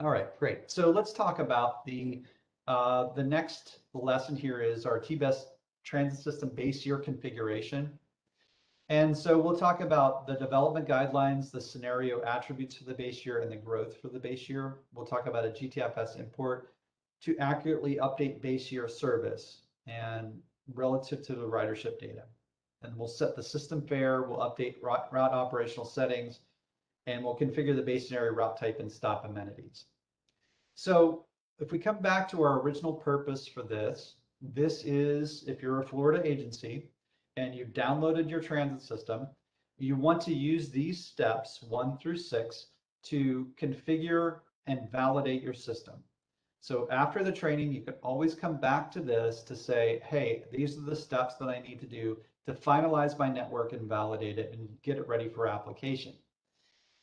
All right, great. So let's talk about the next lesson here is our TBEST transit system base year configuration. And so we'll talk about the development guidelines, the scenario attributes for the base year, and the growth for the base year. We'll talk about a GTFS import to accurately update base year service and relative to the ridership data. And we'll set the system fare, we'll update route operational settings, and we'll configure the base scenario route type and stop amenities. So if we come back to our original purpose for this, this is if you're a Florida agency and you've downloaded your transit system, you want to use these steps 1 through 6 to configure and validate your system. So after the training, you can always come back to this to say, hey, these are the steps that I need to do to finalize my network and validate it and get it ready for application.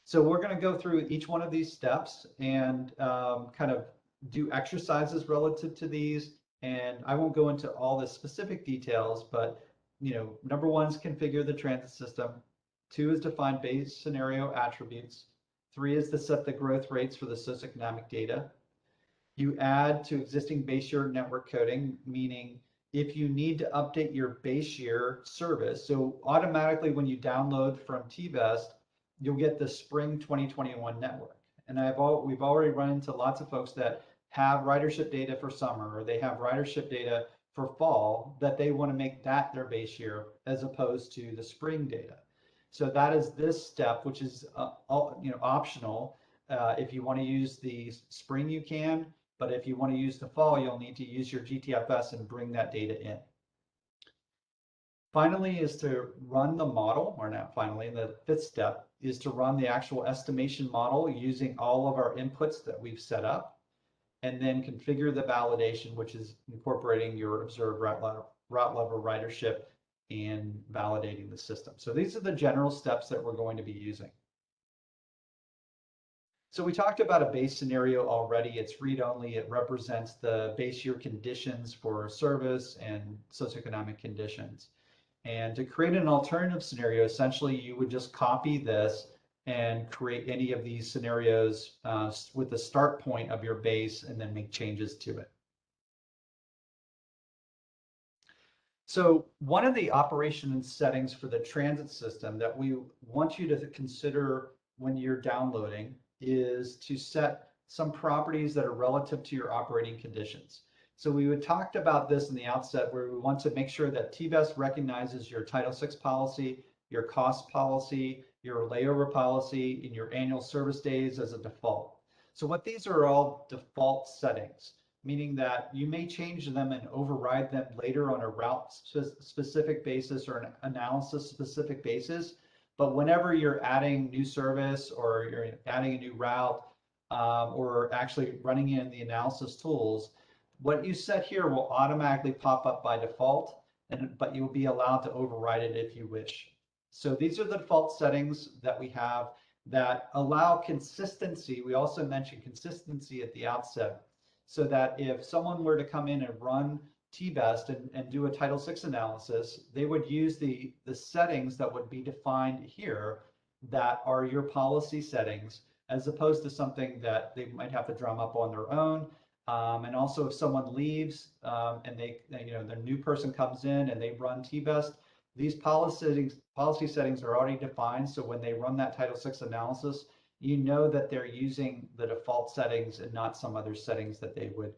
So we're going to go through each one of these steps and kind of do exercises relative to these. And I won't go into all the specific details, but number 1 is configure the transit system. 2 is define base scenario attributes. 3 is to set the growth rates for the socioeconomic data. You add to existing base year network coding, meaning if you need to update your base year service, so automatically when you download from TBEST, you'll get the spring 2021 network. And we've already run into lots of folks that have ridership data for summer, or they have ridership data for fall, that they want to make that their base year as opposed to the spring data. So that is this step, which is optional. If you want to use the spring, you can, but if you want to use the fall, you'll need to use your GTFS and bring that data in. Finally is to run the model, or not finally, the 5th step is to run the actual estimation model using all of our inputs that we've set up, and then configure the validation, which is incorporating your observed route level ridership and validating the system. So these are the general steps that we're going to be using. So we talked about a base scenario already. It's read-only. It represents the base year conditions for service and socioeconomic conditions. And to create an alternative scenario, essentially you would just copy this and create any of these scenarios with the start point of your base and then make changes to it. So one of the operation and settings for the transit system that we want you to consider when you're downloading is to set some properties that are relative to your operating conditions. So we had talked about this in the outset, where we want to make sure that TBEST recognizes your Title VI policy, your cost policy, your layover policy, and your annual service days as a default. So what these are all default settings, meaning that you may change them and override them later on a route specific basis or an analysis specific basis. But whenever you're adding new service or you're adding a new route or actually running in the analysis tools, what you set here will automatically pop up by default, but you'll be allowed to override it if you wish. So these are the default settings that we have that allow consistency. We also mentioned consistency at the outset, so that if someone were to come in and run TBEST and do a Title VI analysis, they would use the settings that would be defined here that are your policy settings, as opposed to something that they might have to drum up on their own. And also if someone leaves and the new person comes in and they run TBEST, these policy settings are already defined. So when they run that Title VI analysis, you know that they're using the default settings and not some other settings that they would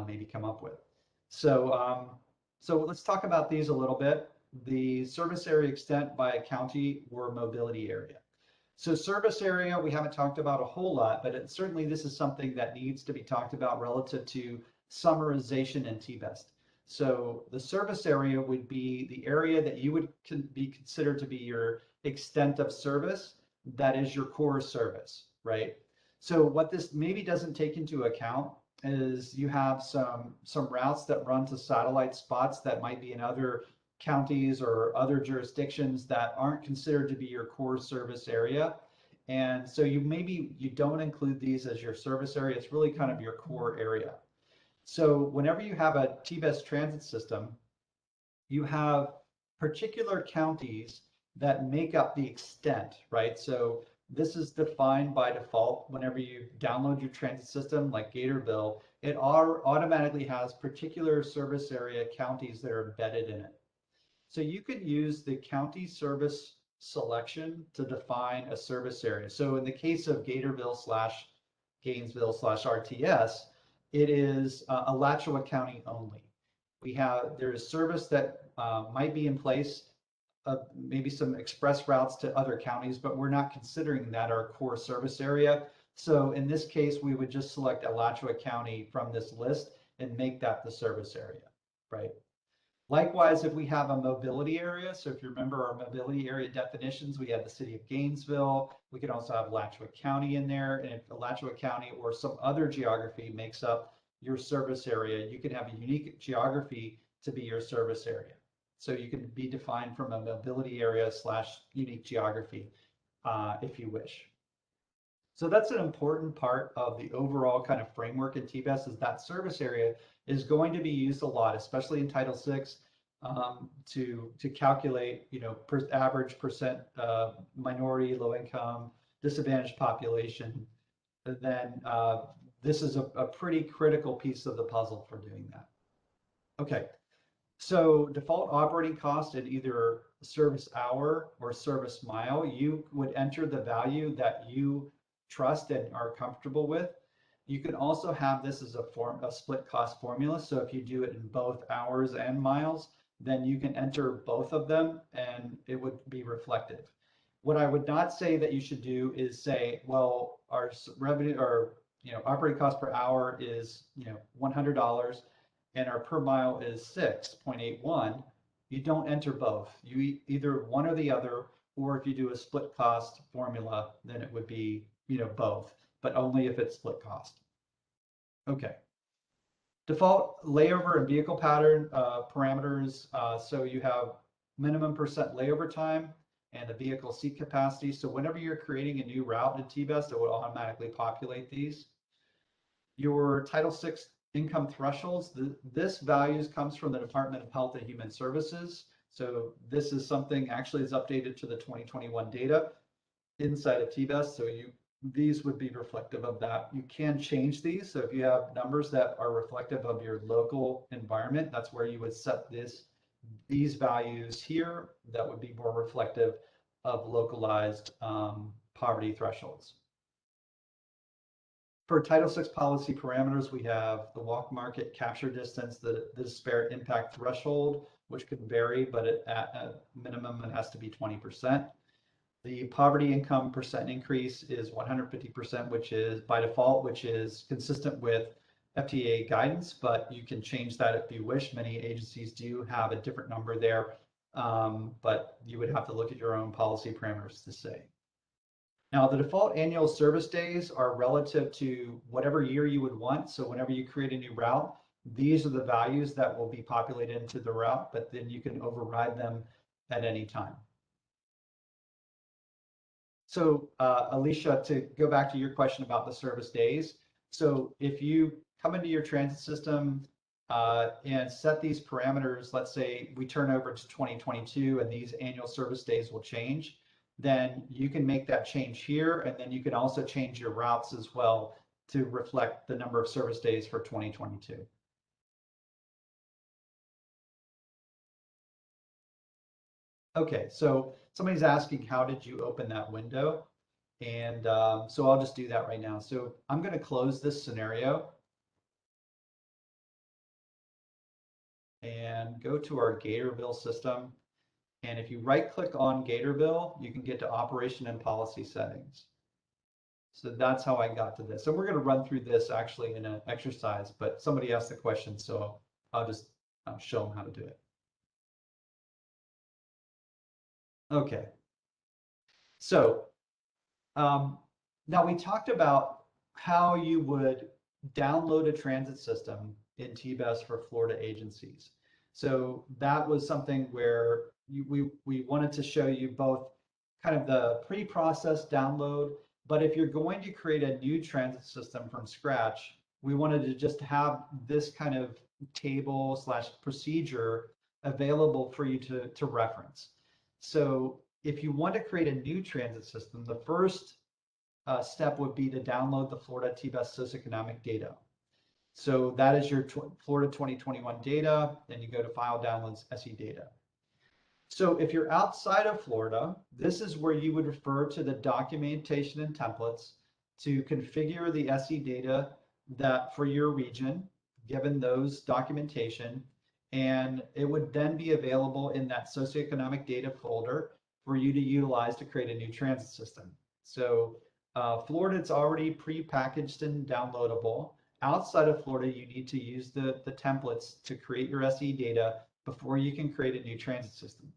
maybe come up with. So, so let's talk about these a little bit. The service area extent by county or mobility area. So service area, we haven't talked about a whole lot, but certainly this is something that needs to be talked about relative to summarization in TBEST. So the service area would be the area that you would be considered to be your extent of service. That is your core service, right? So what this maybe doesn't take into account is you have some routes that run to satellite spots that might be in other counties or other jurisdictions that aren't considered to be your core service area. And so you don't include these as your service area. It's really kind of your core area. So whenever you have a TBEST transit system, you have particular counties that make up the extent, right? So this is defined by default. Whenever you download your transit system like Gatorville, it automatically has particular service area counties that are embedded in it. So you could use the county service selection to define a service area. So in the case of Gatorville slash Gainesville slash RTS, it is Alachua County only. There is service that might be in place, maybe some express routes to other counties, but we're not considering that our core service area. So in this case, we would just select Alachua County from this list and make that the service area, right? Likewise, if we have a mobility area, so if you remember our mobility area definitions, we had the city of Gainesville. We could also have Alachua County in there. And if Alachua County or some other geography makes up your service area, you can have a unique geography to be your service area. So you can be defined from a mobility area / unique geography if you wish. So that's an important part of the overall kind of framework in TBEST, is that service area is going to be used a lot, especially in Title VI, to calculate, average percent minority, low income, disadvantaged population. And then this is a pretty critical piece of the puzzle for doing that. Okay, so default operating cost at either service hour or service mile, you would enter the value that you trust and are comfortable with. You can also have this as a split cost formula. So if you do it in both hours and miles, then you can enter both of them and it would be reflective. What I would not say that you should do is say, well, our revenue or operating cost per hour is $100 and our per mile is 6.81. You don't enter both. You either one or the other, or if you do a split cost formula, then it would be both, but only if it's split cost. Okay. Default layover and vehicle pattern parameters. So you have minimum percent layover time and the vehicle seat capacity. So whenever you're creating a new route in TBEST, it will automatically populate these. Your Title VI income thresholds, this values comes from the Department of Health and Human Services. So this is something actually is updated to the 2021 data inside of TBEST. So these would be reflective of that. You can change these. So if you have numbers that are reflective of your local environment, that's where you would set these values here that would be more reflective of localized poverty thresholds. For Title VI policy parameters, we have the walk market capture distance, the disparate impact threshold, which could vary, but at a minimum, it has to be 20%. The poverty income percent increase is 150%, which is by default, which is consistent with FTA guidance, but you can change that if you wish. Many agencies do have a different number there, but you would have to look at your own policy parameters to say. Now, the default annual service days are relative to whatever year you would want. So whenever you create a new route, these are the values that will be populated into the route, but then you can override them at any time. So Alicia, to go back to your question about the service days. So if you come into your transit system and set these parameters, let's say we turn over to 2022 and these annual service days will change, then you can make that change here. And then you can also change your routes as well to reflect the number of service days for 2022. Okay, so somebody's asking, how did you open that window? And so I'll just do that right now. So I'm going to close this scenario and go to our Gatorville system. And if you right click on Gatorville, you can get to operation and policy settings. So that's how I got to this. So we're going to run through this actually in an exercise, but somebody asked the question, so I'll just show them how to do it. Okay. So now we talked about how you would download a transit system in TBEST for Florida agencies. So that was something where we wanted to show you both kind of the pre-processed download, but if you're going to create a new transit system from scratch, we wanted to just have this kind of table / procedure available for you to reference. So if you want to create a new transit system, the first step would be to download the Florida TBEST socioeconomic data. So that is your Florida 2021 data, and you go to File, Downloads, SE Data. So if you're outside of Florida, this is where you would refer to the documentation and templates to configure the SE data that for your region, given those documentation, and it would then be available in that socioeconomic data folder for you to utilize to create a new transit system. So Florida, it's already pre-packaged and downloadable. Outside of Florida, you need to use the templates to create your SE data before you can create a new transit system.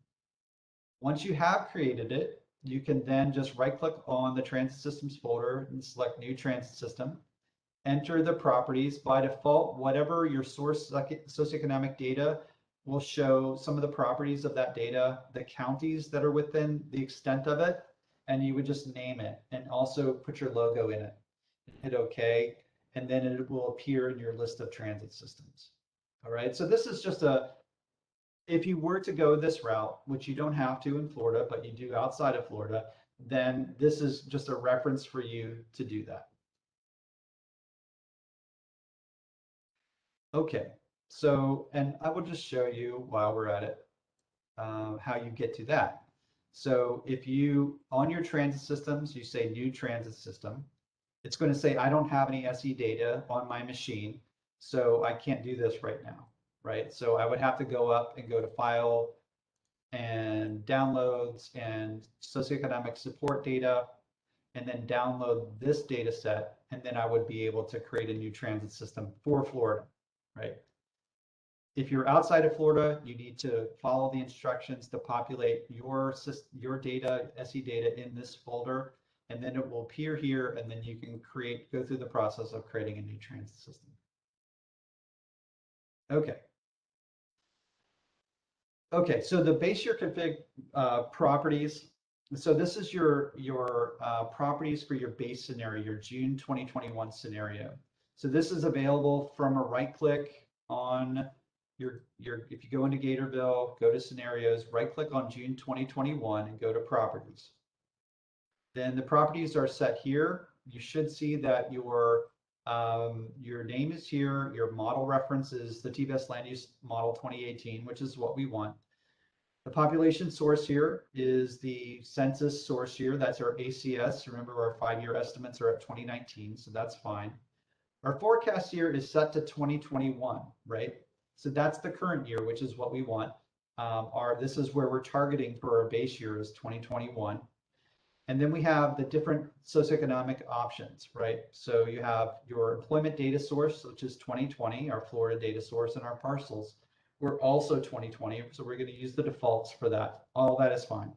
Once you have created it, you can then just right-click on the transit systems folder and select new transit system. Enter the properties. By default, whatever your source socioeconomic data will show some of the properties of that data, the counties that are within the extent of it, and you would just name it and also put your logo in it. Hit OK, and then it will appear in your list of transit systems. All right, so this is just if you were to go this route, which you don't have to in Florida, but you do outside of Florida, then this is just a reference for you to do that. Okay, so, and I will just show you while we're at it, how you get to that. So if you, on your transit systems, you say new transit system, it's going to say, I don't have any SE data on my machine, so I can't do this right now, right? So I would have to go up and go to File and Downloads and Socioeconomic Support Data, and then download this data set, and then I would be able to create a new transit system for Florida, right? If you're outside of Florida, you need to follow the instructions to populate your data, SE data in this folder, and then it will appear here, and then you can go through the process of creating a new transit system. Okay. Okay, so the base year config properties. So this is your properties for your base scenario, your June 2021 scenario. So this is available from a right click on if you go into Gatorville, go to scenarios, right click on June 2021 and go to properties. Then the properties are set here. You should see that your name is here, your model reference is the TBEST Land Use Model 2018, which is what we want. The population source here is the census source year. That's our ACS. Remember, our 5-year estimates are at 2019, so that's fine. Our forecast year is set to 2021, right? So that's the current year, which is what we want. This is where we're targeting for our base year is 2021. And then we have the different socioeconomic options, right? So you have your employment data source, which is 2020, our Florida data source, and our parcels. We're also 2020, so we're going to use the defaults for that. All that is fine.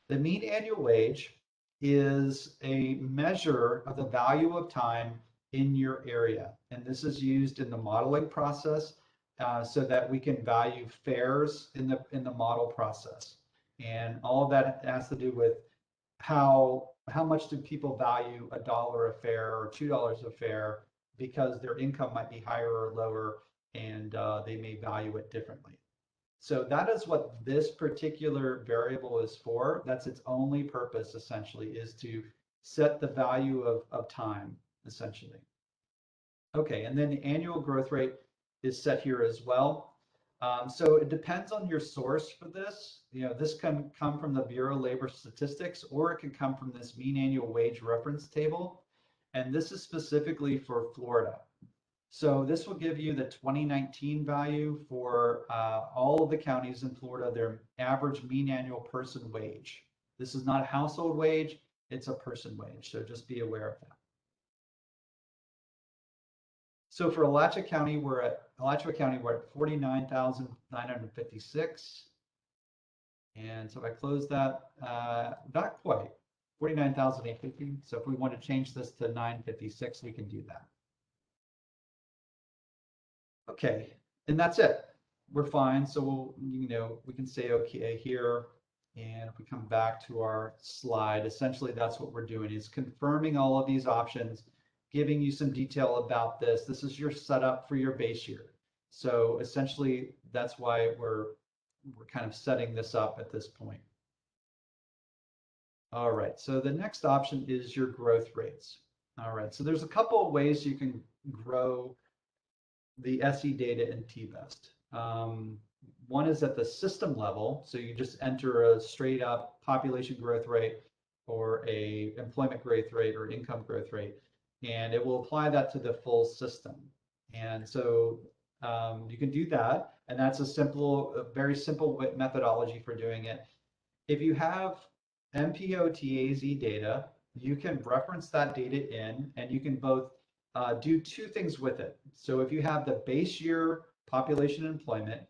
The mean annual wage is a measure of the value of time in your area. And this is used in the modeling process so that we can value fares in the model process. And all of that has to do with how much do people value $1 a fare or $2 a fare because their income might be higher or lower, and they may value it differently. So that is what this particular variable is for. That's its only purpose, essentially, is to set the value of time, essentially. Okay, and then the annual growth rate is set here as well. So it depends on your source for this. You know, this can come from the Bureau of Labor Statistics, or it can come from this mean annual wage reference table. And this is specifically for Florida. So this will give you the 2019 value for all of the counties in Florida, their average mean annual person wage. This is not a household wage, it's a person wage. So just be aware of that. So for Alachua County, we're at 49,956. And so if I close that, not quite, 49,850. So if we want to change this to 956, we can do that. Okay, and that's it. We're fine. So we'll, we can say okay here. And if we come back to our slide, essentially that's what we're doing, is confirming all of these options, giving you some detail about this. This is your setup for your base year. So essentially that's why we're kind of setting this up at this point. All right, so the next option is your growth rates. All right, so there's a couple of ways you can grow the SE data in TBEST. One is at the system level, so you just enter a straight up population growth rate or a employment growth rate or income growth rate, and it will apply that to the full system. And so you can do that, and that's a very simple methodology for doing it. If you have MPO TAZ data, you can reference that data in, and you can both do two things with it. So if you have the base year population employment,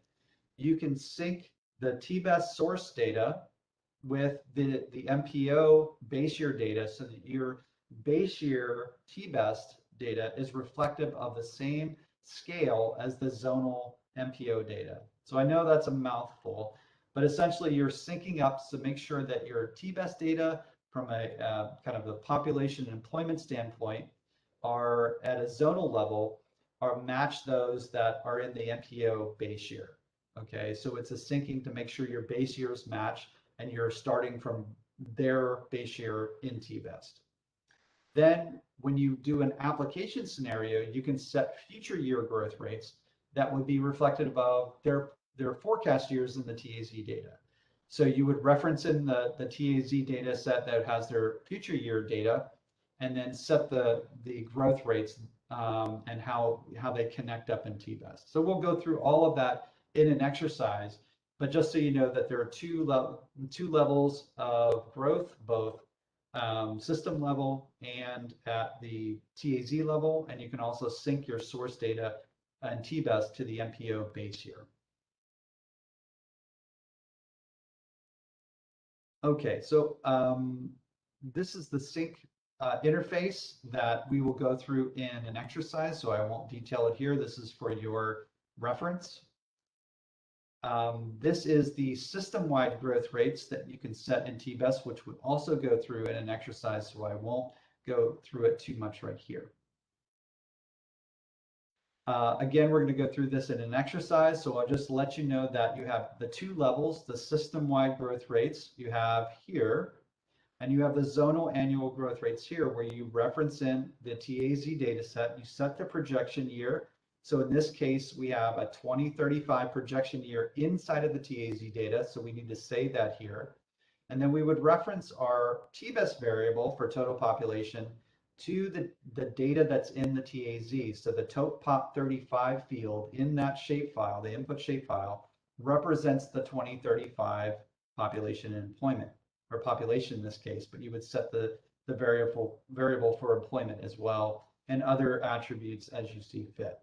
you can sync the TBEST source data with the MPO base year data so that your base year TBEST data is reflective of the same scale as the zonal MPO data. So I know that's a mouthful, but essentially you're syncing up to make sure that your TBEST data from a kind of the population and employment standpoint are at a zonal level are match those that are in the MPO base year. Okay, so it's a syncing to make sure your base years match and you're starting from their base year in TBEST. Then when you do an application scenario, you can set future year growth rates that would be reflective of their forecast years in the TAZ data. So you would reference in the TAZ data set that has their future year data and then set the growth rates and how they connect up in TBEST. So we'll go through all of that in an exercise, but just so you know that there are two levels of growth, both system level and at the TAZ level, and you can also sync your source data and TBEST to the MPO base year. Okay, so this is the sync interface that we will go through in an exercise, so I won't detail it here. This is for your reference. This is the system-wide growth rates that you can set in TBEST, which would also go through in an exercise, so I won't go through it too much right here. Again, we're going to go through this in an exercise, so I'll just let you know that you have the two levels, the system-wide growth rates you have here, and you have the zonal annual growth rates here, where you reference in the TAZ data set, you set the projection year. So in this case, we have a 2035 projection year inside of the TAZ data, so we need to say that here. And then we would reference our TBEST variable for total population to the data that's in the TAZ. So the TOPOP35 field in that shapefile, the input shapefile, represents the 2035 population and employment, or population in this case, but you would set the variable for employment as well and other attributes as you see fit.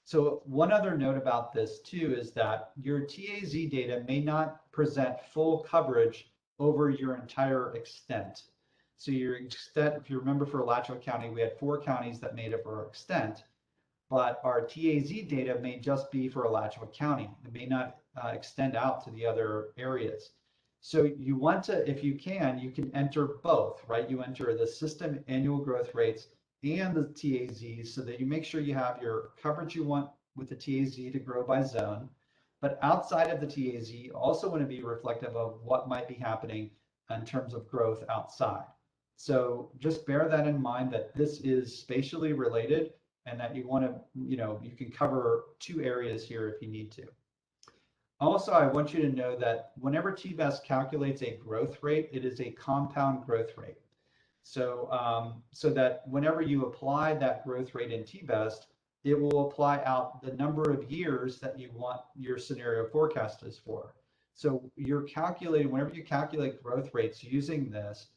So one other note about this too is that your TAZ data may not present full coverage over your entire extent. So your extent, if you remember for Alachua County, we had 4 counties that made up our extent, but our TAZ data may just be for Alachua County. It may not extend out to the other areas. So you want to, if you can enter both, right? You enter the system annual growth rates and the TAZs so that you make sure you have your coverage you want with the TAZ to grow by zone. But outside of the TAZ, you also want to be reflective of what might be happening in terms of growth outside. So just bear that in mind that this is spatially related and that you want to, you can cover 2 areas here if you need to. Also, I want you to know that whenever TBEST calculates a growth rate, it is a compound growth rate. So, so that whenever you apply that growth rate in TBEST, it will apply out the number of years that you want your scenario forecast is for. So you're calculating, whenever you calculate growth rates using this,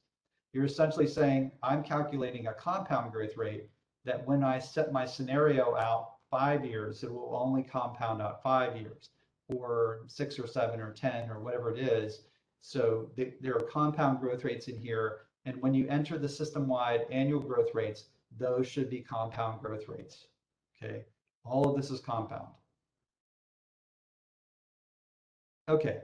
you're essentially saying, I'm calculating a compound growth rate that when I set my scenario out 5 years, it will only compound out 5 years, or 6 or 7 or 10 or whatever it is. So there are compound growth rates in here. And when you enter the system-wide annual growth rates, those should be compound growth rates. Okay, all of this is compound. Okay,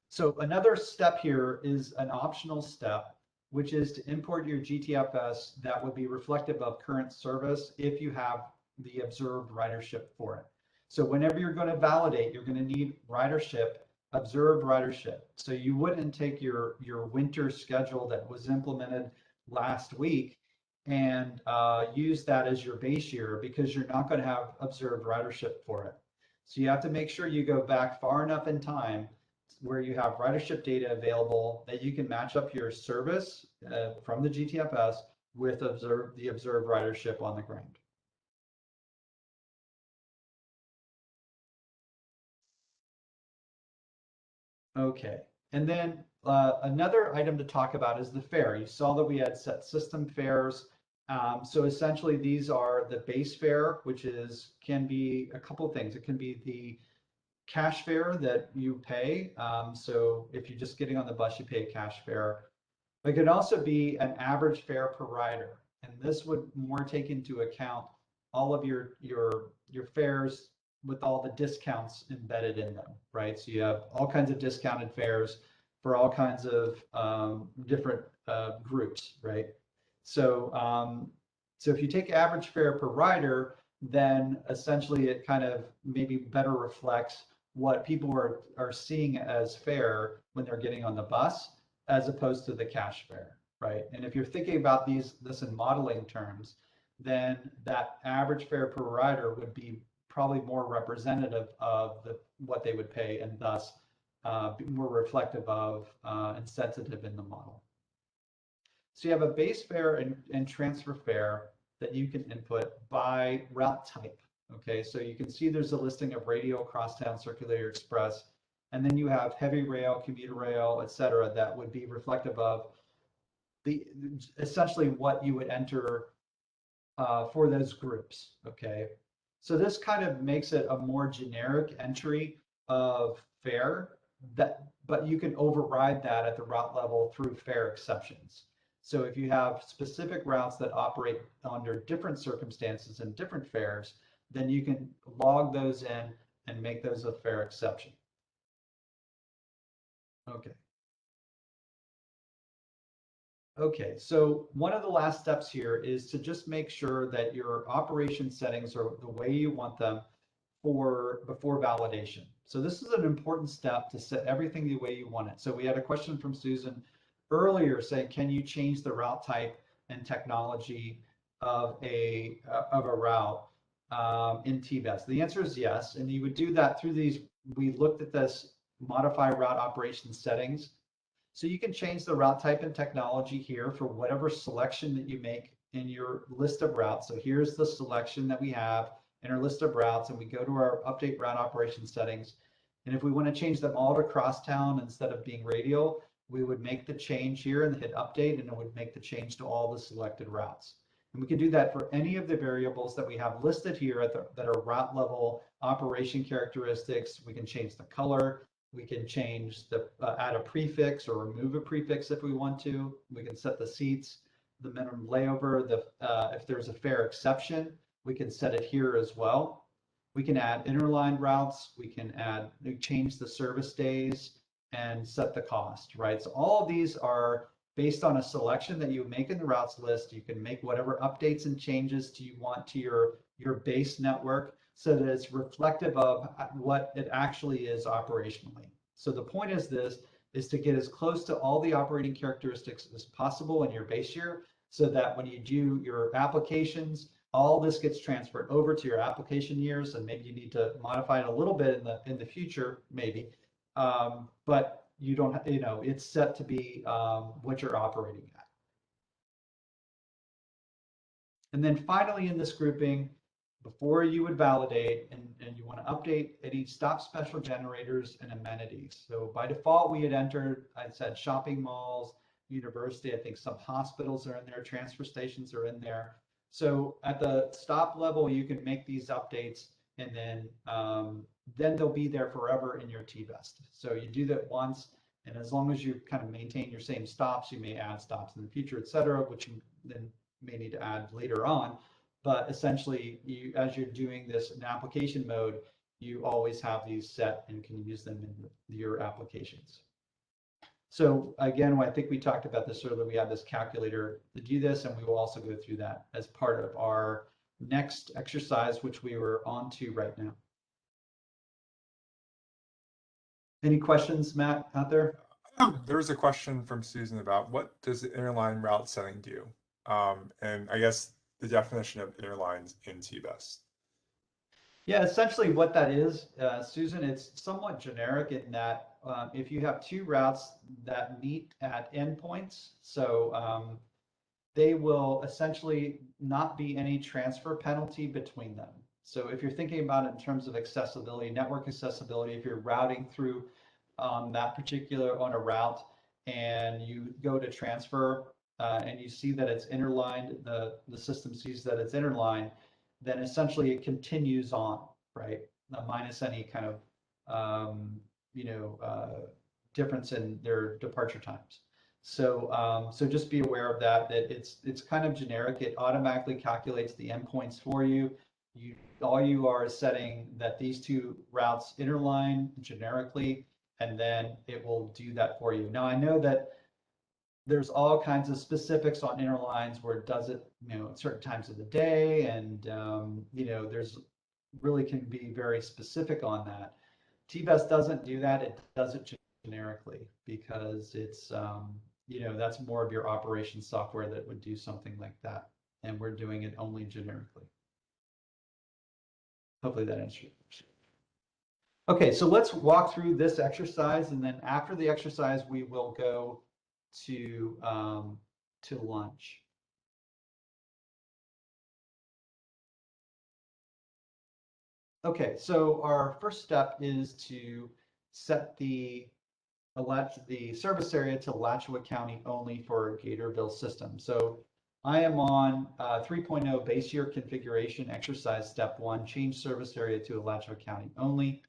so another step here is an optional step, which is to import your GTFS that would be reflective of current service if you have the observed ridership for it. So whenever you're going to validate, you're going to need ridership observed ridership. So you wouldn't take your winter schedule that was implemented last week and use that as your base year, because you're not going to have observed ridership for it. So you have to make sure you go back far enough in time where you have ridership data available that you can match up your service from the GTFS with the observed ridership on the ground. Okay, and then another item to talk about is the fare. You saw that we had set system fares. So essentially, these are the base fare, which can be a couple of things. It can be the cash fare that you pay. So if you're just getting on the bus, you pay a cash fare. It could also be an average fare per rider, and this would more take into account all of your fares with all the discounts embedded in them, right? So you have all kinds of discounted fares for all kinds of different groups, right? So if you take average fare per rider, then essentially it kind of maybe better reflects what people are seeing as fare when they're getting on the bus, as opposed to the cash fare, right? And if you're thinking about this in modeling terms, then that average fare per rider would be probably more representative of what they would pay, and thus more reflective of and sensitive in the model. So you have a base fare and transfer fare that you can input by route type. Okay, so you can see there's a listing of radial, crosstown, circulator, express, and then you have heavy rail, commuter rail, et cetera, that would be reflective of essentially what you would enter for those groups. Okay, so this kind of makes it a more generic entry of fare, but you can override that at the route level through fare exceptions. So if you have specific routes that operate under different circumstances and different fares, then you can log those in and make those a fare exception. Okay. Okay, so one of the last steps here is to just make sure that your operation settings are the way you want them before validation. So this is an important step to set everything the way you want it. So we had a question from Susan earlier saying, can you change the route type and technology of a route in TBEST? The answer is yes, and you would do that through these. We looked at this modify route operation settings. So you can change the route type and technology here for whatever selection that you make in your list of routes. So here's the selection that we have in our list of routes, and we go to our update route operation settings. And if we want to change them all to crosstown instead of being radial, we would make the change here and hit update, and it would make the change to all the selected routes. And we can do that for any of the variables that we have listed here that are route level operation characteristics. We can change the color. We can change add a prefix or remove a prefix if we want to. We can set the seats, the minimum layover, if there's a fare exception, we can set it here as well. We can add interline routes. We can change the service days and set the cost, right? So all of these are based on a selection that you make in the routes list. You can make whatever updates and changes you want to your base network, so that it's reflective of what it actually is operationally. So the point is to get as close to all the operating characteristics as possible in your base year, so that when you do your applications, all this gets transferred over to your application years, and maybe you need to modify it a little bit in the future, maybe. But you don't, it's set to be what you're operating at. And then finally in this grouping, before you would validate and you want to update any stop special generators and amenities. So by default, we had entered, I said shopping malls, university, I think some hospitals are in there, transfer stations are in there. So at the stop level, you can make these updates, and then they'll be there forever in your TBEST. So you do that once, and as long as you kind of maintain your same stops, you may add stops in the future, et cetera, which you then may need to add later on. But essentially, as you're doing this in application mode, you always have these set and can use them in your applications. So again, I think we talked about this earlier. We have this calculator to do this, and we will also go through that as part of our next exercise, which we were on to right now. Any questions, Matt, out there? There was a question from Susan about what does the interline route setting do? And I guess the definition of interlines in TBEST. Yeah, essentially what that is, Susan, it's somewhat generic in that if you have two routes that meet at endpoints, so they will essentially not be any transfer penalty between them. So if you're thinking about it in terms of accessibility, network accessibility, if you're routing through that particular on a route and you go to transfer and you see that it's interlined, the system sees that it's interlined, then essentially it continues on, right? Minus any kind of you know difference in their departure times. So just be aware of that. That it's kind of generic. It automatically calculates the endpoints for you. All you are is setting that these two routes interline generically, and then it will do that for you. Now I know that there's all kinds of specifics on interlines where it does it, at certain times of the day, and there's really can be very specific on that. TBEST doesn't do that. It does it generically because it's that's more of your operations software that would do something like that, and we're doing it only generically. Hopefully that answers your question. Okay, so let's walk through this exercise, and then after the exercise, we will go to lunch. Okay, so our first step is to set the service area to Alachua County only for Gatorville system. So I am on 3.0 base year configuration exercise step 1, change service area to Alachua County only.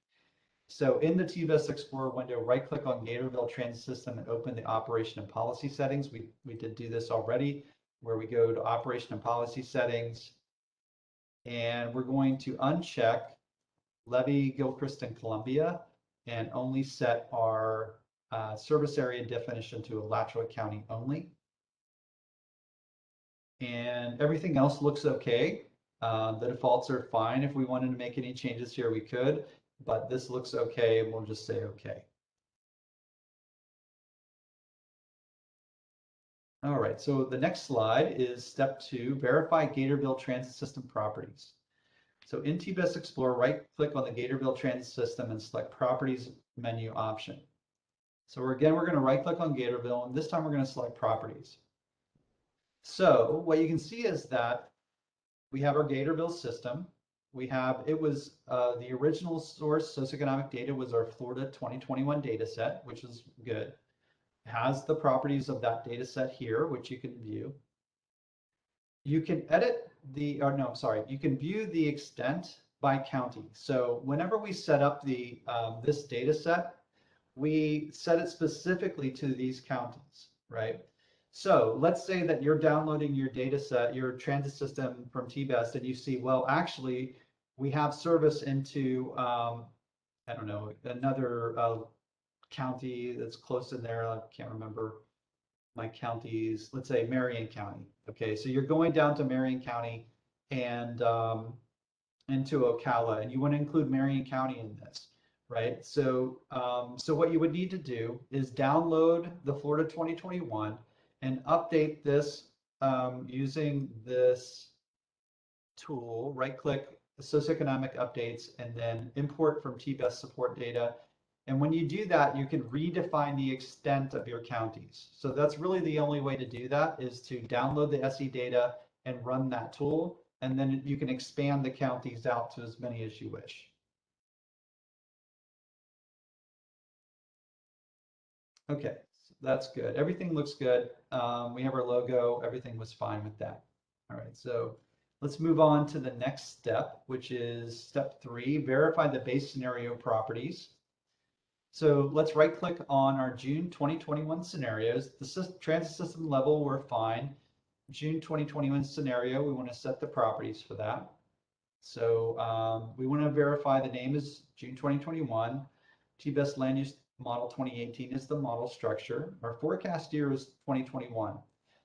So in the TBEST Explorer window, right click on Gatorville Transit System and open the operation and policy settings. We did do this already, where we go to operation and policy settings, and we're going to uncheck Levy, Gilchrist, and Columbia, and only set our service area definition to Alachua County only. And everything else looks okay. The defaults are fine. If we wanted to make any changes here, we could, but this looks okay. We'll just say okay. All right, so the next slide is step 2, verify Gatorville Transit System properties. So in TBEST Explorer, right-click on the Gatorville Transit System and select Properties menu option. So we're going to right-click on Gatorville, and this time we're going to select Properties. So what you can see is that we have our Gatorville system. It was the original source socioeconomic data was our Florida 2021 data set, which is good. It has the properties of that data set here, which you can view. You can edit you can view the extent by county. So whenever we set up this data set, we set it specifically to these counties, right? So let's say that you're downloading your data set, your transit system from TBEST, and you see, well, actually, we have service into, I don't know, another county that's close in there. I can't remember my counties. Let's say Marion County. Okay, so you're going down to Marion County and into Ocala, and you want to include Marion County in this, right? So, so what you would need to do is download the Florida 2021 and update this using this tool. Right-click Socioeconomic Updates, and then import from TBEST support data. And when you do that, you can redefine the extent of your counties. So that's really the only way to do that, is to download the SE data and run that tool. And then you can expand the counties out to as many as you wish. Okay, so that's good. Everything looks good. We have our logo. Everything was fine with that. All right, so let's move on to the next step, which is step 3, verify the base scenario properties. So let's right click on our June 2021 scenarios. The transit system level, we're fine. June 2021 scenario, we want to set the properties for that. So we want to verify the name is June 2021. TBEST land use model 2018 is the model structure. Our forecast year is 2021.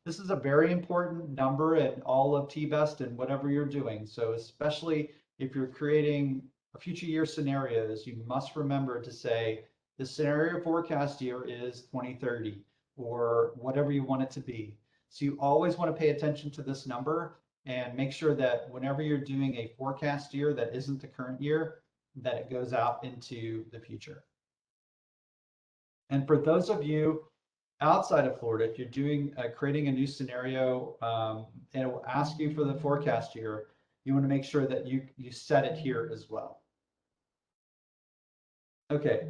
This is a very important number in all of TBEST and whatever you're doing. So especially if you're creating future year scenarios, you must remember to say The scenario forecast year is 2030 or whatever you want it to be. So you always want to pay attention to this number and make sure that whenever you're doing a forecast year that isn't the current year, that it goes out into the future. And for those of you outside of Florida, if you're doing creating a new scenario and it will ask you for the forecast year, you want to make sure that you set it here as well. Okay,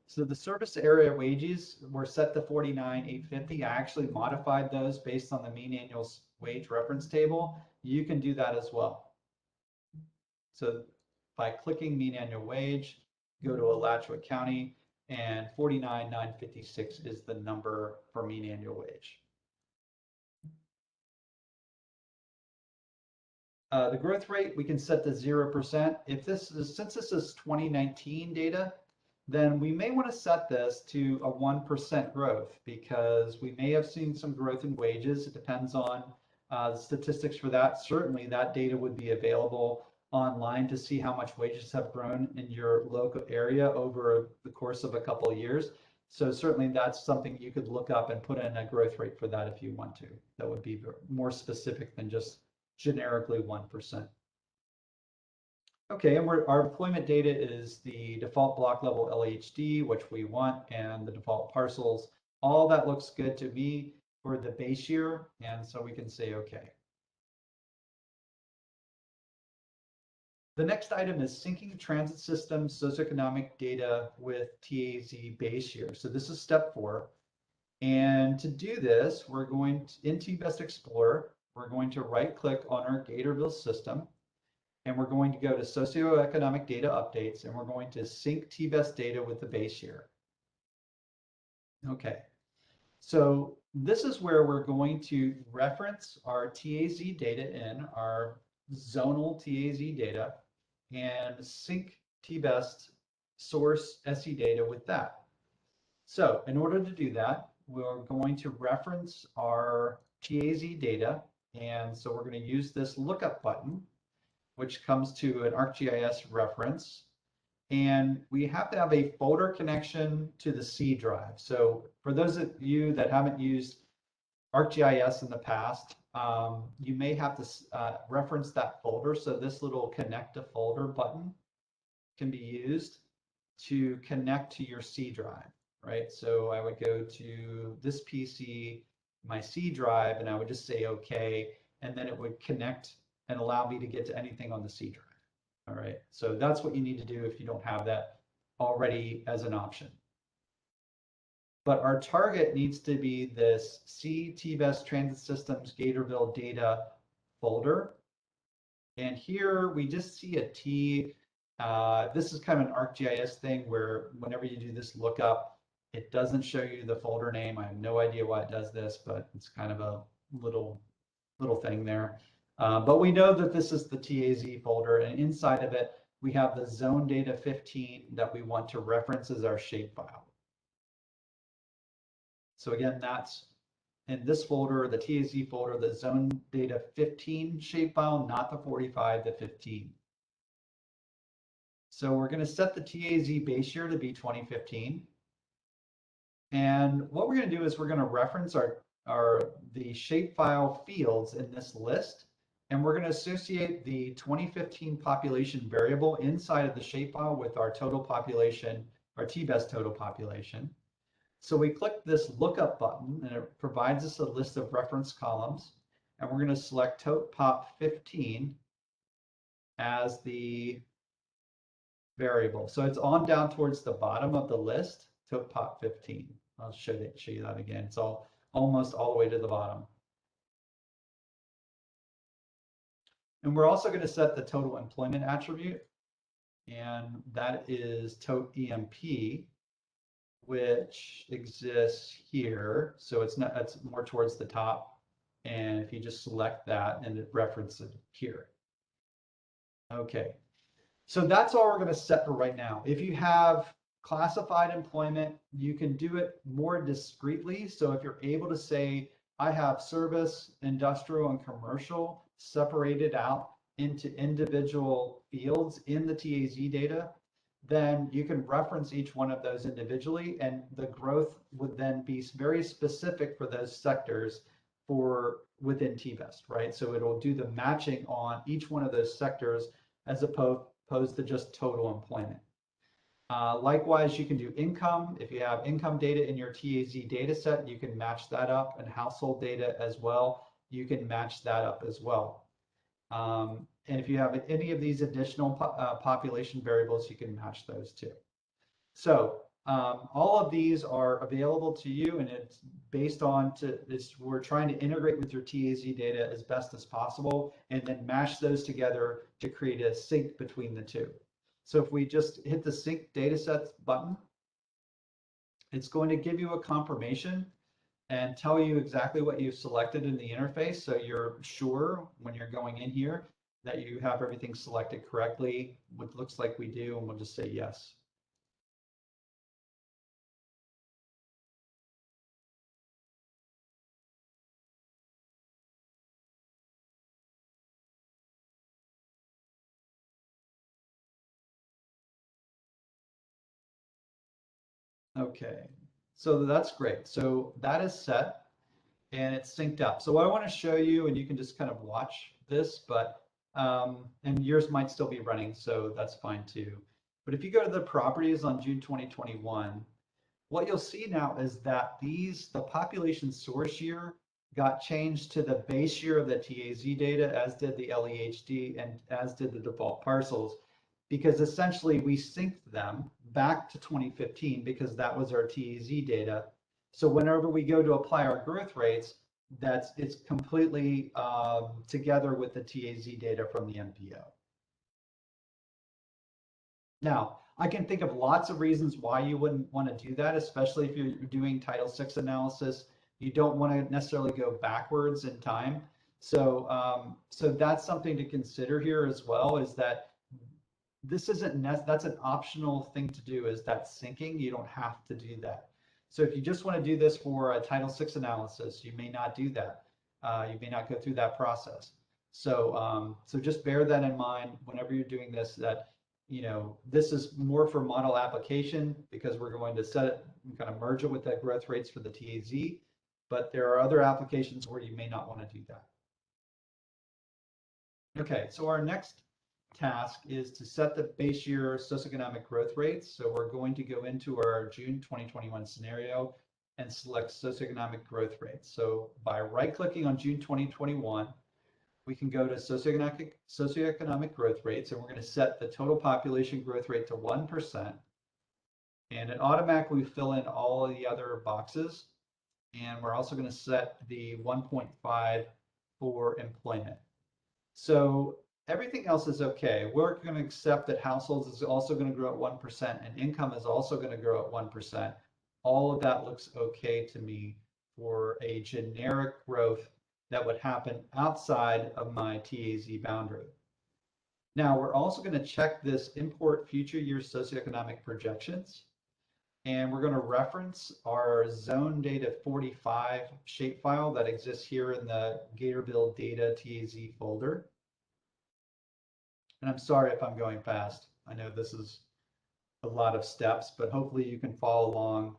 so the service area wages were set to 49,850. I actually modified those based on the mean annual wage reference table. You can do that as well. So by clicking mean annual wage, go to Alachua County, and 49,956 is the number for mean annual wage. The growth rate we can set to 0%. If this is, since this is 2019 data, then we may want to set this to a 1% growth because we may have seen some growth in wages. It depends on the statistics for that. Certainly that data would be available online to see how much wages have grown in your local area over the course of a couple of years. So certainly that's something you could look up and put in a growth rate for that if you want to. That would be more specific than just generically 1%. Okay, and our employment data is the default block level LHD, which we want, and the default parcels. All that looks good to me for the base year, and so we can say okay. The next item is syncing transit system socioeconomic data with TAZ base year. So this is step 4. And to do this, we're going to, in TBEST Explorer, we're going to right click on our Gatorville system. And we're going to go to Socioeconomic Data Updates, and we're going to sync TBEST data with the base year. Okay, so this is where we're going to reference our TAZ data in, our zonal TAZ data, and sync TBEST source SE data with that. So in order to do that, we're going to reference our TAZ data, and so we're going to use this lookup button, which comes to an ArcGIS reference. And we have to have a folder connection to the C drive. So for those of you that haven't used ArcGIS in the past, you may have to reference that folder. So this little connect to folder button can be used to connect to your C drive, right? So I would go to this PC, my C drive, and I would just say okay, and then it would connect and allow me to get to anything on the C drive. All right, so that's what you need to do if you don't have that already as an option. But our target needs to be this C TBEST Transit Systems Gatorville data folder. And here we just see a T. This is kind of an ArcGIS thing where whenever you do this lookup, it doesn't show you the folder name. I have no idea why it does this, but it's kind of a little thing there. But we know that this is the TAZ folder, and inside of it, we have the zone data 15 that we want to reference as our shapefile. So again, that's in this folder, the TAZ folder, the zone data 15 shapefile, not the 45 to 15. So we're going to set the TAZ base year to be 2015. And what we're going to do is we're going to reference the shapefile fields in this list. And we're going to associate the 2015 population variable inside of the shapefile with our total population, our TBEST total population. So we click this lookup button, and it provides us a list of reference columns. And we're going to select TOPOP 15 as the variable. So it's on down towards the bottom of the list, TOPOP 15. I'll show you that again. It's almost all the way to the bottom. And we're also going to set the total employment attribute, and that is TOEMP, which exists here. So it's more towards the top. And if you just select that, and it references it here. Okay, so that's all we're going to set for right now. If you have classified employment, you can do it more discreetly. So if you're able to say, I have service, industrial, and commercial separated out into individual fields in the TAZ data, then you can reference each one of those individually, and the growth would then be very specific for those sectors for within TBEST, right? So it'll do the matching on each one of those sectors as opposed to just total employment. Likewise, you can do income. If you have income data in your TAZ data set, you can match that up, and household data as well. You can match that up as well. And if you have any of these additional population variables, you can match those too. So all of these are available to you, and it's based on we're trying to integrate with your TAZ data as best as possible, and then mash those together to create a sync between the two. So if we just hit the sync datasets button, it's going to give you a confirmation and tell you exactly what you've selected in the interface. So you're sure when you're going in here that you have everything selected correctly, what looks like we do, and we'll just say yes. Okay, so that's great. So that is set and it's synced up. So what I want to show you, and you can just kind of watch this, but and yours might still be running, so that's fine too. But if you go to the properties on June 2021, what you'll see now is that the population source year got changed to the base year of the TAZ data, as did the LEHD and as did the default parcels, because essentially we synced them back to 2015 because that was our TAZ data. So whenever we go to apply our growth rates, it's completely together with the TAZ data from the MPO. Now, I can think of lots of reasons why you wouldn't want to do that, especially if you're doing Title VI analysis. You don't want to necessarily go backwards in time. So, so that's something to consider here as well, is that this isn't, that's an optional thing to do, is that syncing. You don't have to do that. So if you just want to do this for a Title VI analysis, you may not do that. You may not go through that process. So, so just bear that in mind whenever you're doing this, that, you know, this is more for model application because we're going to set it and kind of merge it with the growth rates for the TAZ, but there are other applications where you may not want to do that. Okay, so our next task is to set the base year socioeconomic growth rates. So we're going to go into our June 2021 scenario and select socioeconomic growth rates. So by right-clicking on June 2021, we can go to socioeconomic growth rates, and we're going to set the total population growth rate to 1%. And it automatically fill in all of the other boxes. And we're also going to set the 1.5 for employment. So everything else is okay. We're going to accept that households is also going to grow at 1% and income is also going to grow at 1%. All of that looks okay to me for a generic growth that would happen outside of my TAZ boundary. Now, we're also going to check this import future year socioeconomic projections, and we're going to reference our zone data 45 shapefile that exists here in the Gator build data TAZ folder. And I'm sorry if I'm going fast. I know this is a lot of steps, but hopefully you can follow along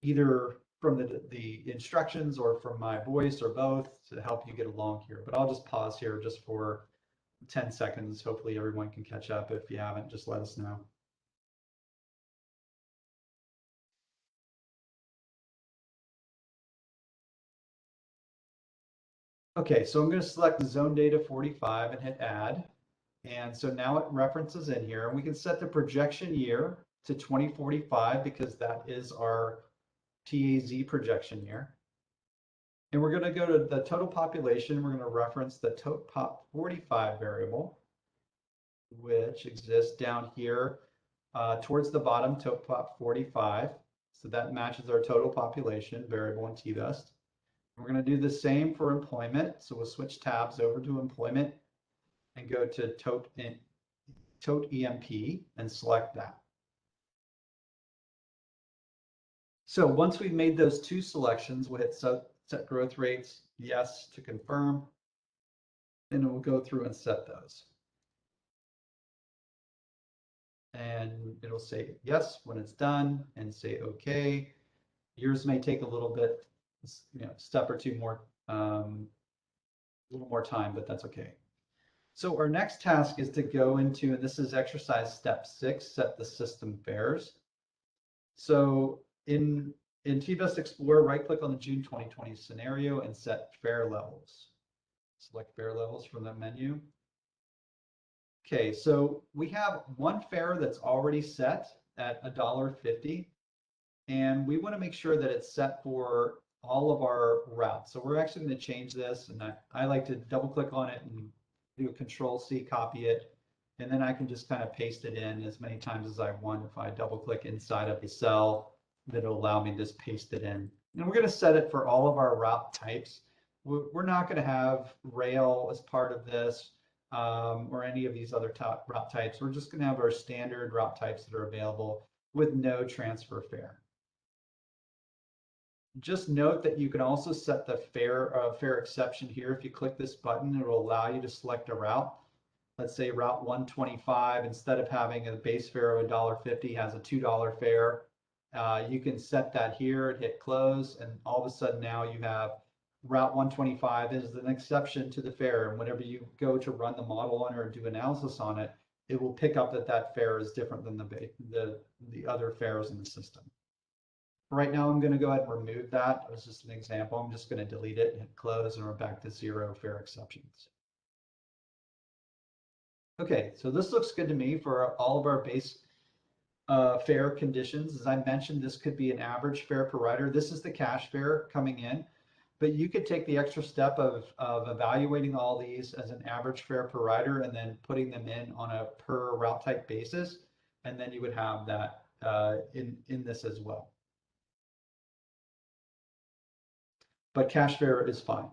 either from the instructions or from my voice or both to help you get along here. But I'll just pause here just for 10 seconds. Hopefully everyone can catch up. If you haven't, just let us know. Okay, so I'm going to select zone data 45 and hit add. And so now it references in here, and we can set the projection year to 2045 because that is our TAZ projection year. And we're going to go to the total population. We're going to reference the top 45 variable, which exists down here towards the bottom, top 45. So that matches our total population variable in TBEST. We're going to do the same for employment. So we'll switch tabs over to employment and go to tote EMP and select that. So once we've made those two selections, we'll hit set growth rates, yes to confirm, and we'll go through and set those. and it'll say yes when it's done and say okay. Yours may take a little bit, step or two more, a little more time, but that's okay. So our next task is to go into, and this is exercise step 6, set the system fares. So in TBEST Explorer, right click on the June 2020 scenario and set fare levels. Select fare levels from the menu. Okay, so we have one fare that's already set at $1.50, and we want to make sure that it's set for all of our routes. So we're actually going to change this, and I like to double click on it and do a Control-C, copy it, and then I can just kind of paste it in as many times as I want. If I double click inside of the cell, that'll allow me to just paste it in. And we're going to set it for all of our route types. We're not going to have rail as part of this or any of these other route types. We're just going to have our standard route types that are available with no transfer fare. Just note that you can also set the fare exception here. If you click this button, it will allow you to select a route. Let's say Route 125, instead of having a base fare of $1.50, has a $2 fare. You can set that here, hit close, and all of a sudden now you have Route 125 is an exception to the fare. And whenever you go to run the model on it or do analysis on it, it will pick up that that fare is different than the other fares in the system. Right now, I'm going to go ahead and remove that. It was just an example. I'm just going to delete it and hit close, and we're back to 0 fare exceptions. Okay, so this looks good to me for all of our base fare conditions. As I mentioned, this could be an average fare per rider. This is the cash fare coming in, but you could take the extra step of evaluating all these as an average fare per rider and then putting them in on a per route type basis, and then you would have that in this as well. But cash fare is fine.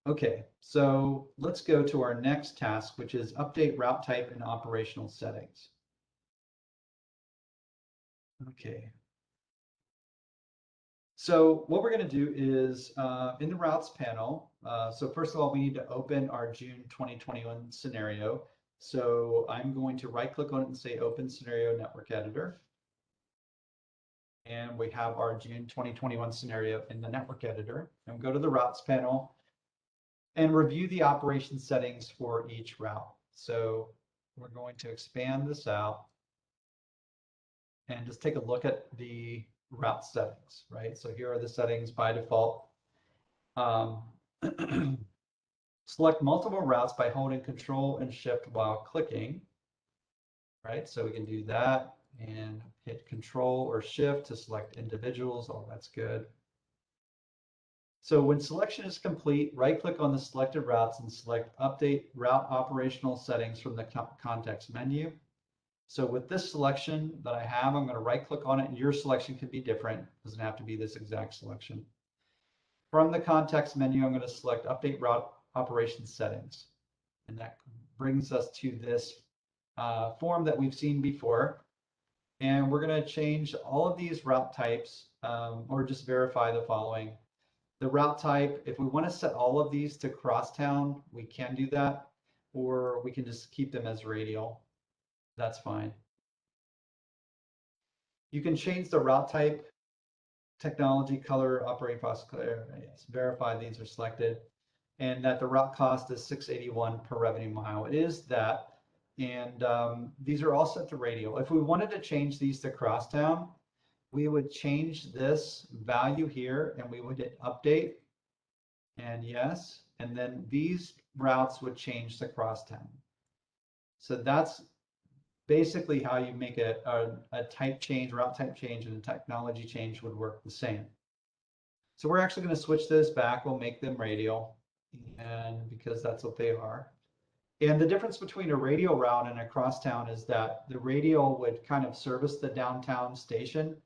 Okay, so let's go to our next task, which is update route type and operational settings. Okay. So what we're going to do is in the routes panel, so first of all, we need to open our June 2021 scenario. So I'm going to right click on it and say open scenario network editor. And we have our June 2021 scenario in the network editor. And go to the routes panel and review the operation settings for each route. So we're going to expand this out and just take a look at the route settings, right? So here are the settings by default. Select multiple routes by holding Control and Shift while clicking, right? So we can do that and hit Control or Shift to select individuals. Oh, that's good. So when selection is complete, right-click on the selected routes and select Update Route Operational Settings from the context menu. So with this selection that I have, I'm going to right-click on it, and your selection could be different. It doesn't have to be this exact selection. From the context menu, I'm going to select Update Route Operation Settings. And that brings us to this form that we've seen before. And we're going to change all of these route types or just verify the following. The route type, if we want to set all of these to crosstown, we can do that, or we can just keep them as radial. That's fine. You can change the route type, technology, color, operating cost, yes, verify these are selected, and that the route cost is $6.81 per revenue mile. It is that, and these are all set to radial. If we wanted to change these to crosstown, we would change this value here and we would hit update and yes, and then these routes would change to crosstown. So that's basically how you make a type change, route type change, and a technology change would work the same. So we're actually going to switch those back. We'll make them radial, and because that's what they are. And the difference between a radial route and a crosstown is that the radial would kind of service the downtown station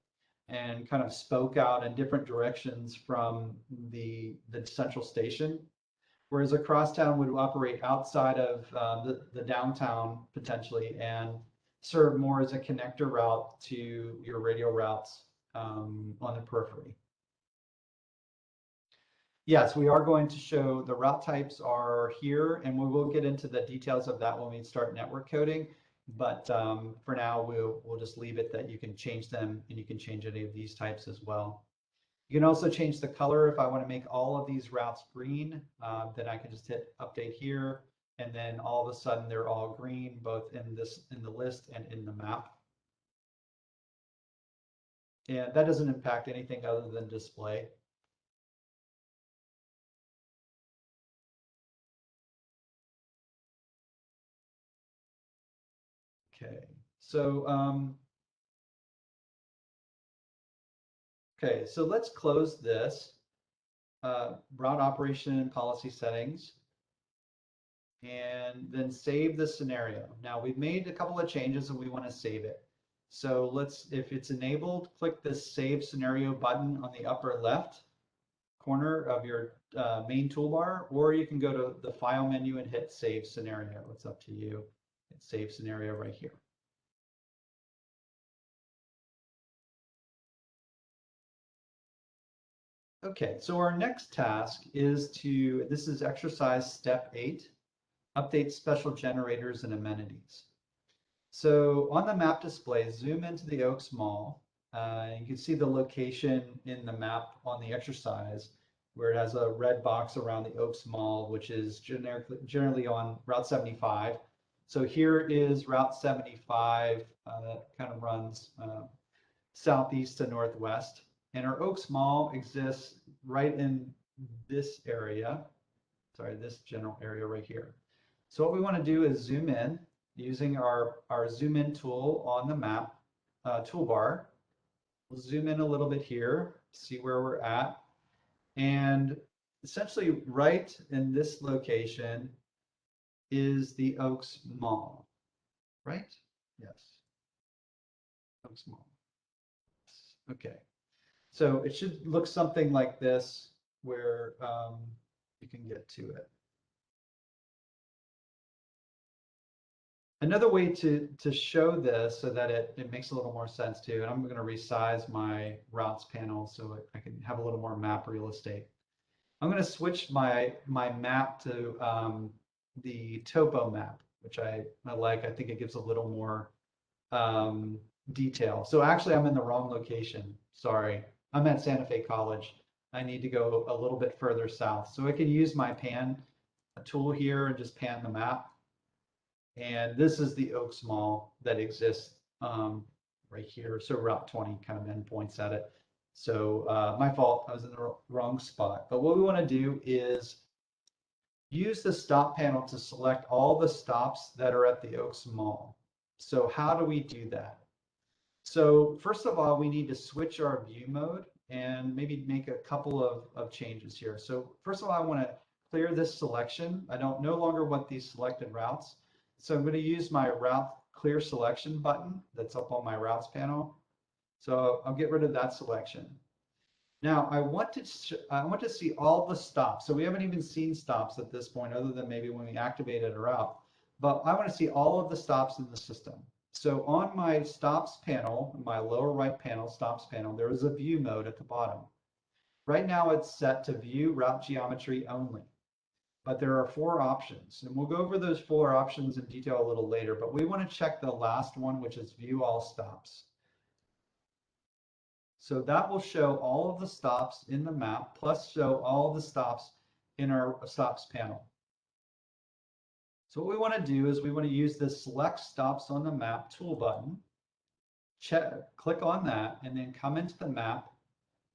and kind of spoke out in different directions from the central station, whereas a crosstown would operate outside of the downtown potentially and serve more as a connector route to your radial routes on the periphery. Yes, we are going to show the route types are here, and we will get into the details of that when we start network coding. But for now, we'll just leave it that you can change them, and you can change any of these types as well. You can also change the color. If I want to make all of these routes green, then I can just hit update here, and then all of a sudden they're all green, both in the list and in the map. And that doesn't impact anything other than display. Okay, so okay, so let's close this route operation and policy settings, and then save the scenario. Now we've made a couple of changes and we want to save it. So if it's enabled, click this Save Scenario button on the upper left corner of your main toolbar, or you can go to the File menu and hit Save Scenario. It's up to you. Hit Save Scenario right here. Okay, so our next task is this is exercise step 8, update special generators and amenities. So on the map display, zoom into the Oaks Mall. You can see the location in the map on the exercise where it has a red box around the Oaks Mall, which is generally on Route 75. So here is Route 75 that kind of runs southeast to northwest. And our Oaks Mall exists right in this area, sorry, this general area right here. So what we want to do is zoom in using our zoom in tool on the map toolbar. We'll zoom in a little bit here, see where we're at. And essentially right in this location is the Oaks Mall, right? Yes, Oaks Mall. Okay. So it should look something like this where you can get to it. Another way to show this so that it makes a little more sense too, and I'm going to resize my routes panel so I can have a little more map real estate. I'm going to switch my map to the topo map, which I like. I think it gives a little more detail. So actually I'm in the wrong location. Sorry. I'm at Santa Fe College. I need to go a little bit further south. So I can use my pan tool here and just pan the map. And this is the Oaks Mall that exists right here. So Route 20 kind of endpoints at it. So my fault, I was in the wrong spot. But what we want to do is use the stop panel to select all the stops that are at the Oaks Mall. So how do we do that? So first of all, we need to switch our view mode and maybe make a couple of changes here. So first of all, I want to clear this selection. I don't no longer want these selected routes. So I'm going to use my route clear selection button that's up on my routes panel. So I'll get rid of that selection. Now I want to see all the stops. So we haven't even seen stops at this point other than maybe when we activated a route. But I want to see all of the stops in the system. So on my stops panel, my lower right panel, stops panel, there is a view mode at the bottom. Right now it's set to view route geometry only, but there are 4 options, and we'll go over those 4 options in detail a little later, but we want to check the last one, which is view all stops. So that will show all of the stops in the map, plus show all the stops in our stops panel. So what we want to do is we want to use this select stops on the map tool button, click on that, and then come into the map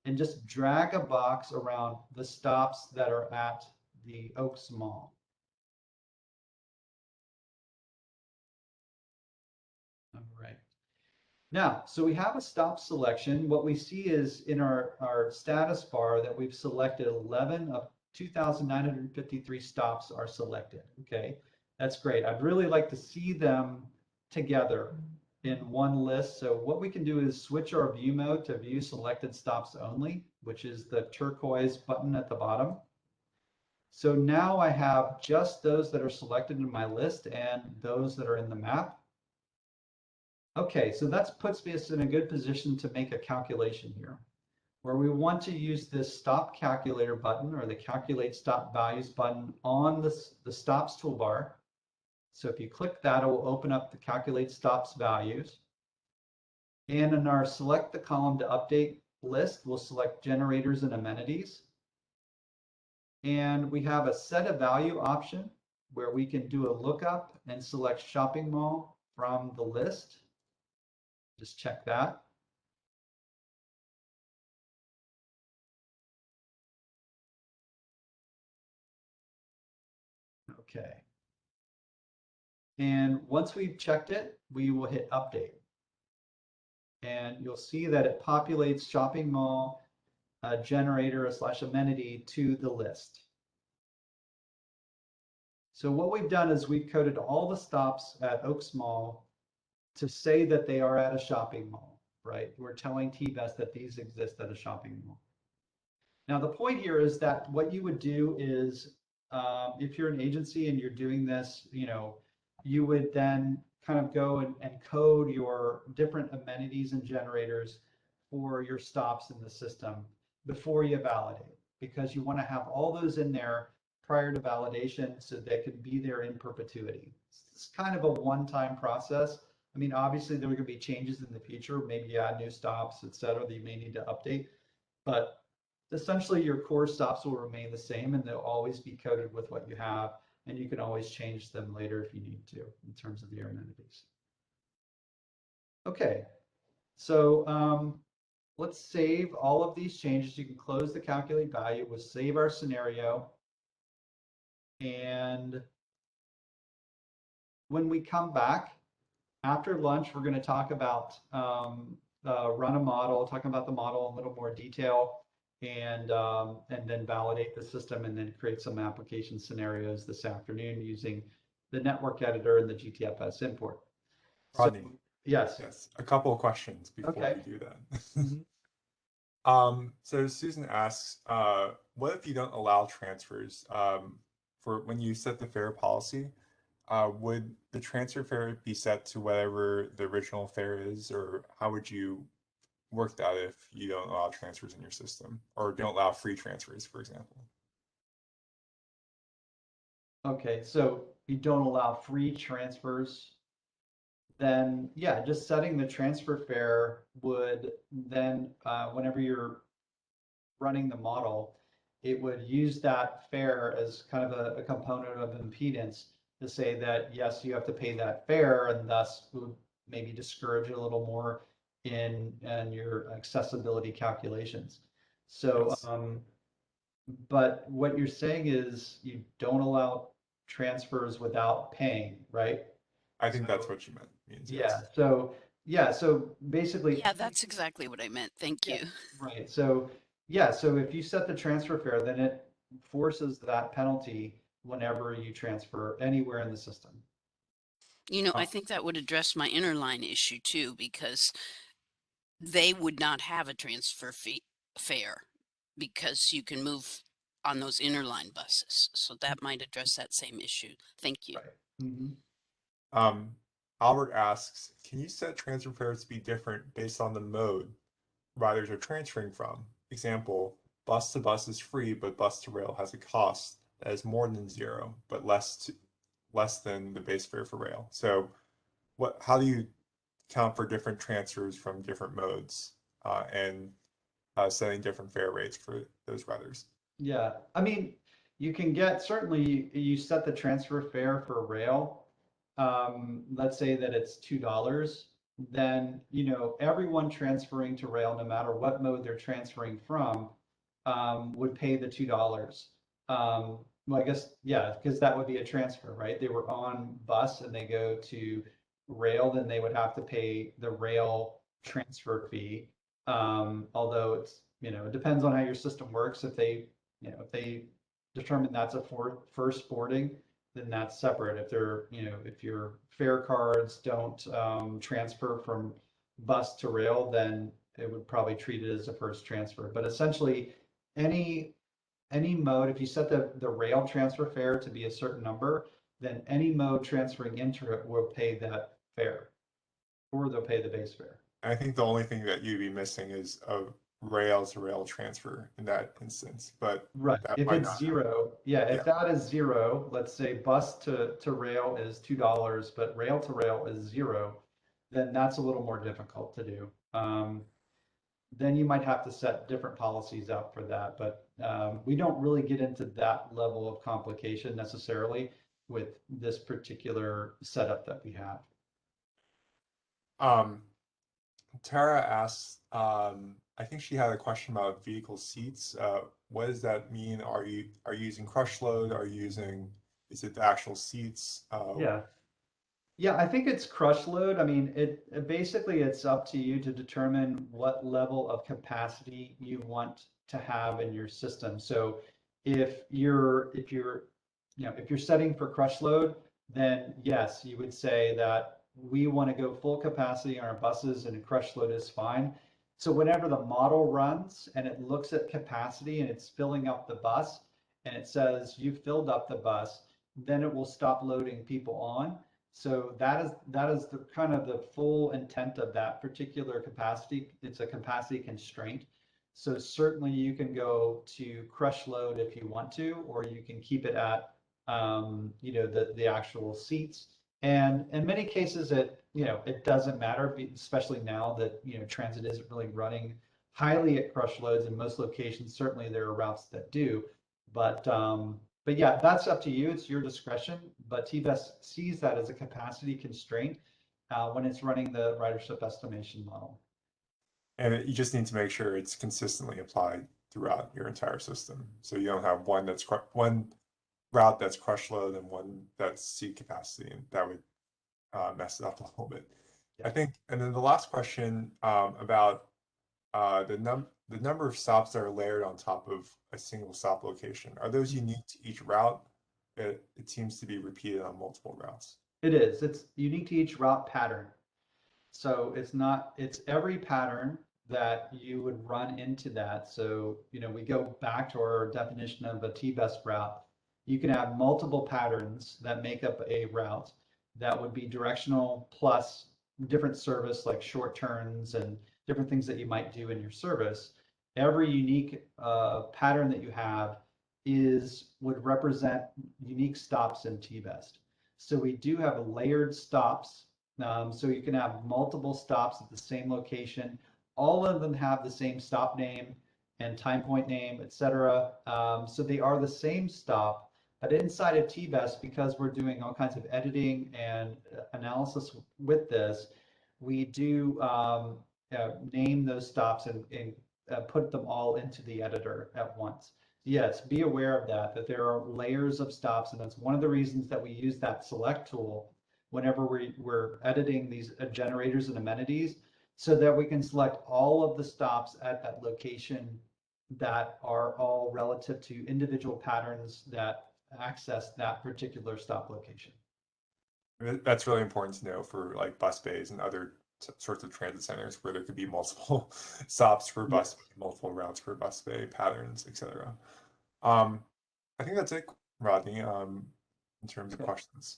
and just drag a box around the stops that are at the Oaks Mall. All right. Now, so we have a stop selection. What we see is in our status bar that we've selected 11 of 2,953 stops are selected. Okay. That's great. I'd really like to see them together in one list. So what we can do is switch our view mode to view selected stops only, which is the turquoise button at the bottom. So now I have just those that are selected in my list and those that are in the map. Okay, so that puts us in a good position to make a calculation here, where we want to use this stop calculator button or the calculate stop values button on the stops toolbar. So if you click that, it will open up the calculate stops values. And in our select the column to update list, we'll select generators and amenities. And we have a set a value option where we can do a lookup and select shopping mall from the list. Just check that. Okay. And once we've checked it, we will hit update. And you'll see that it populates shopping mall generator / amenity to the list. So what we've done is we've coded all the stops at Oaks Mall to say that they are at a shopping mall, right? We're telling TBEST that these exist at a shopping mall. Now, the point here is that what you would do is if you're an agency and you're doing this, you would then kind of go and code your different amenities and generators for your stops in the system before you validate, because you want to have all those in there prior to validation so they can be there in perpetuity. It's kind of a one-time process. I mean, obviously there are going to be changes in the future, maybe add new stops, et cetera, that you may need to update, but essentially your core stops will remain the same and they'll always be coded with what you have, and you can always change them later if you need to in terms of your amenities. Okay, so let's save all of these changes. You can close the calculate value. We'll save our scenario. And when we come back after lunch, we're going to talk about run a model, talking about the model in a little more detail, and then validate the system, and then create some application scenarios this afternoon using the network editor and the GTFS import. Rodney, So, yes. Yes, a couple of questions before Okay. we do that. Mhm. So Susan asks, what if you don't allow transfers? For when you set the fare policy, would the transfer fare be set to whatever the original fare is, or how would you work that if you don't allow transfers in your system, or don't allow free transfers, for example? Okay, so you don't allow free transfers, then yeah, just setting the transfer fare would then, whenever you're running the model, it would use that fare as kind of a component of impedance to say that, yes, you have to pay that fare, and thus would maybe discourage it a little more in your accessibility calculations. So, Yes. but what you're saying is you don't allow transfers without paying, right? I think that's So, what you means, yeah, yes. so basically, Yeah, that's exactly what I meant. Thank yeah, you. right. So, yeah, so if you set the transfer fare, then it forces that penalty whenever you transfer anywhere in the system. I think that would address my interline issue too, because they would not have a transfer fare because you can move on those interline buses. So that might address that same issue. Thank you. Right. Mm-hmm. Albert asks, can you set transfer fares to be different based on the mode riders are transferring from? Example, bus to bus is free, but bus to rail has a cost that is more than zero, but less than the base fare for rail. So how do you count for different transfers from different modes and setting different fare rates for those riders? Yeah, I mean, you can get, certainly you set the transfer fare for rail. Let's say that it's $2, then, everyone transferring to rail, no matter what mode they're transferring from, would pay the $2. Well, I guess, yeah, because that would be a transfer, right? They were on bus and they go to rail, then they would have to pay the rail transfer fee. Although it depends on how your system works. If they determine that's a first boarding, then that's separate. If your fare cards don't transfer from bus to rail, then it would probably treat it as a first transfer. But essentially, any mode, if you set the rail transfer fare to be a certain number, then any mode transferring into it will pay that fare, or they'll pay the base fare. I think the only thing that you'd be missing is a rail to rail transfer in that instance, but Right. that If might it's not. zero, yeah, Yeah. if that is zero, let's say bus to rail is $2, but rail to rail is zero, then that's a little more difficult to do. Then you might have to set different policies out for that, but we don't really get into that level of complication necessarily with this particular setup that we have. Um, Tara asks, I think she had a question about vehicle seats. What does that mean? Are you using crush load? Is it the actual seats? Yeah. Yeah, I think it's crush load. I mean, basically it's up to you to determine what level of capacity you want to have in your system. So if you're setting for crush load, then yes, you would say that we want to go full capacity on our buses and crush load is fine. So whenever the model runs and it looks at capacity and it's filling up the bus and it says you filled up the bus, then it will stop loading people on. So that is the kind of the full intent of that particular capacity. It's a capacity constraint. So certainly you can go to crush load if you want to, or you can keep it at the actual seats. And in many cases, it doesn't matter, especially now that transit isn't really running highly at crush loads in most locations. Certainly there are routes that do, but yeah, that's up to you. It's your discretion. But TBEST sees that as a capacity constraint when it's running the ridership estimation model. And you just need to make sure it's consistently applied throughout your entire system. So you don't have one route that's crush load and one that's seat capacity, and that would mess it up a little bit. Yeah. I think, and then the last question about the number of stops that are layered on top of a single stop location. Are those unique to each route? It seems to be repeated on multiple routes. It is. It's unique to each route pattern. So it's every pattern that you would run into that. So, we go back to our definition of a T-best route. You can have multiple patterns that make up a route that would be directional plus different service like short turns and different things that you might do in your service. Every unique pattern that you have would represent unique stops in T-best. So we do have layered stops, so you can have multiple stops at the same location. All of them have the same stop name and time point name, etc. So they are the same stop, but inside of TBEST, because we're doing all kinds of editing and analysis with this, we do name those stops and put them all into the editor at once. Yes, be aware of that there are layers of stops, and that's one of the reasons that we use that select tool whenever we're editing these generators and amenities, so that we can select all of the stops at that location that are all relative to individual patterns that access that particular stop location. That's really important to know for like bus bays and other sorts of transit centers where there could be multiple stops per bus, multiple routes per bus bay, patterns, etc. I think that's it, Rodney, in terms of questions.